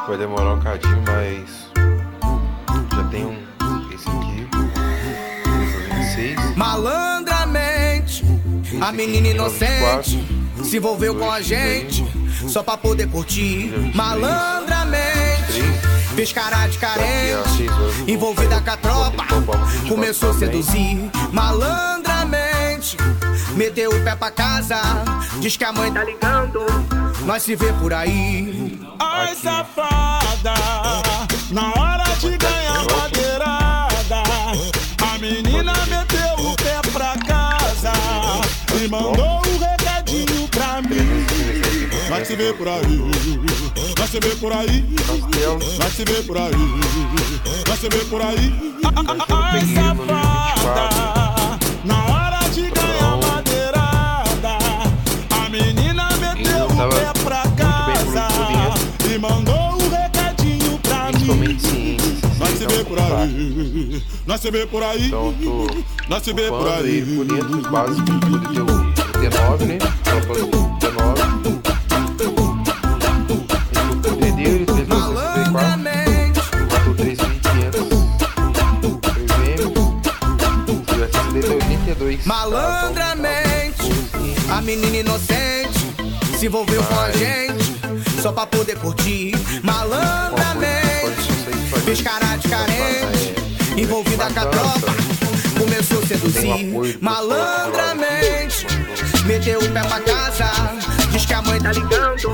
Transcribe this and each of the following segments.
Vai demorar um cadinho, mas já tem esse aqui, 26. Malandramente, a menina inocente se envolveu com a gente só pra poder curtir. Malandramente, fez cara de carente, envolvida com a tropa, começou a seduzir. Malandramente, meteu o pé pra casa, diz que a mãe tá ligando, nós se vê por aí. Ai, safada, na hora de ganhar madeirada, a menina meteu o pé pra casa e mandou um recadinho pra mim. Vai se ver por aí, vai se ver por aí, vai se ver por aí, vai se ver por aí. Ai, safada, na hora de ganhar madeirada, a menina meteu o pé pra casa e mandou um recadinho pra mim. Nós se vê por aí, nós se vê por aí, Então eu nós se vê tô por aí. por dentro, os básicos, tudo deu o D9, né? O poder dele, 364, matou 3.500. O SSD deu 82. Malandramente, a menina inocente se envolveu com a gente só pra poder curtir. Malandramente, fez cara de carente, envolvida com a tropa, começou a seduzir. Malandramente, meteu o pé pra casa, diz que a mãe tá ligando,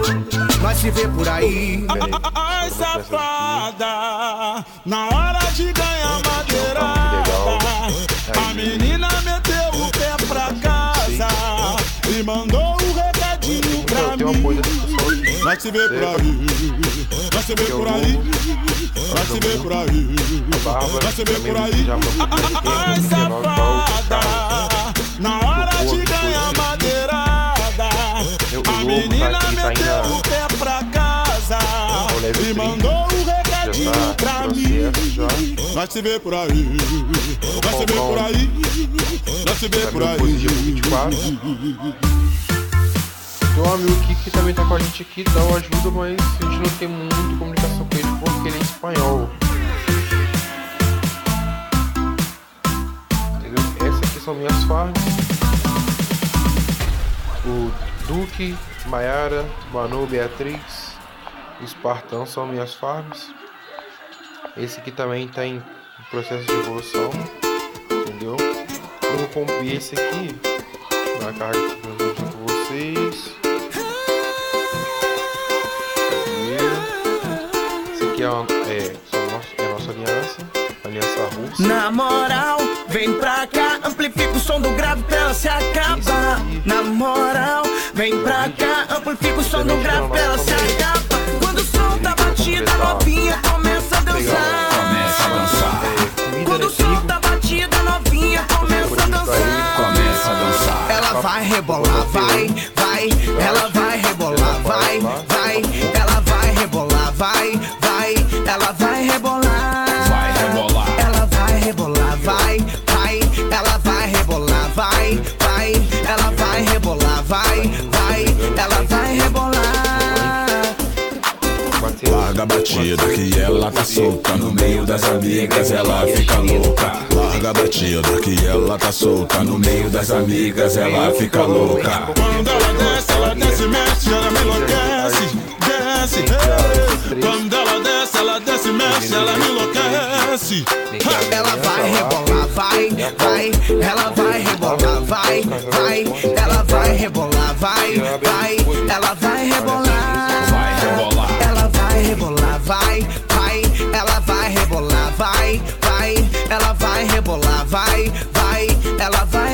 nós se vê por aí. Ai, safada, na hora de ganhar madeirada, a menina meteu o pé pra casa e mandou um recadinho pra mim. Nós se vê por aí, nós se vê por aí, nós se vê por aí, nós se vê por aí. Ai, safada, na hora de ganhar madeirada, a menina meteu o pé pra casa e mandou um recadinho pra mim. Nós se vê por aí, nós se vê por aí, nós se vê por aí. Tem um amigo aqui que também tá com a gente aqui, dá uma ajuda, mas a gente não tem muita comunicação com ele porque ele é espanhol. Entendeu? Essas aqui são minhas farms. O Duque, Maiara, Manu, Beatriz, o Espartão são minhas farms. Esse aqui também tá em processo de evolução, entendeu? Eu vou comprar esse aqui na carga aqui que eu vou com vocês. É a nossa aliança russa. Na moral, vem pra cá, amplifica o som do grave pra ela se acabar. Na moral, vem pra cá, amplifica o som do grave pra ela se acabar. Quando o som tá batido, a novinha começa a dançar. Começa a dançar. Quando o som tá batido, a novinha começa a dançar. Começa a dançar. Ela vai rebolar, vai, vai. Ela vai rebolar, vai, vai. Ela vai rebolar, vai, vai. Ela vai rebolar, Vai rebolar. ela vai rebolar, vai, vai. Ela vai rebolar, vai, vai. Ela vai rebolar, vai, vai. Ela vai rebolar. Larga a batida que ela tá solta. No meio das amigas ela fica louca. Larga a batida que ela tá solta. No meio das amigas ela fica louca. Quando ela desce, mexe, ela me enlouquece. Desce, hey. Quando ela desce, mexe, ela me enlouquece. Ela vai rebolar, vai, vai. Ela vai rebolar, vai, vai. Ela vai rebolar, vai, vai. Ela vai rebolar, Vai rebolar. ela vai rebolar, vai, vai. Ela vai rebolar, vai, vai. Ela vai rebolar, vai, vai. Ela vai